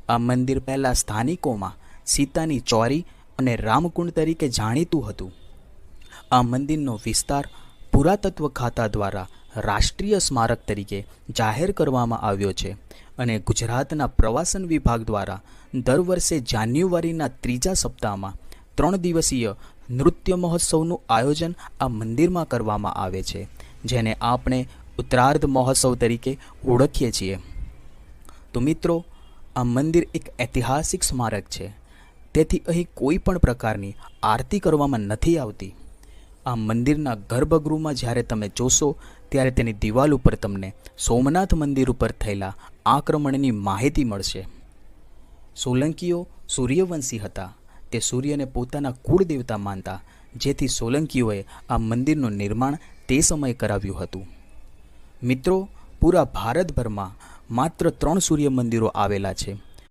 આ મંદિર પહેલાં સ્થાનિકોમાં સીતાની ચોરી અને રામકુંડ તરીકે જાણીતું હતું. આ મંદિરનો વિસ્તાર પુરાતત્વ ખાતા દ્વારા રાષ્ટ્રીય સ્મારક તરીકે જાહેર કરવામાં આવ્યો છે અને ગુજરાતના પ્રવાસન વિભાગ દ્વારા દર વર્ષે જાન્યુઆરીના ત્રીજા સપ્તાહમાં 3 દિવસીય નૃત્ય મહોત્સવનું આયોજન આ મંદિરમાં કરવામાં આવે છે, જેને આપણે ઉત્તરાર્ધ મહોત્સવ તરીકે ઓળખીએ છીએ. તો મિત્રો, આ મંદિર એક ઐતિહાસિક સ્મારક છે, તેથી અહીં કોઈ પણ પ્રકારની આરતી કરવામાં નથી આવતી. આ મંદિરના ગર્ભગૃહમાં જ્યારે તમે જોશો ત્યારે તેની દિવાલ ઉપર તમને સોમનાથ મંદિર ઉપર થયેલા આક્રમણની માહિતી મળશે. સોલંકીઓ સૂર્યવંશી હતા. તે સૂર્યને પોતાના કુળદેવતા માનતા, જેથી સોલંકીઓએ આ મંદિરનું નિર્માણ તે સમયે કરાવ્યું હતું. મિત્રો, પૂરા ભારતભરમાં માત્ર 3 સૂર્ય મંદિરો આવેલા છે.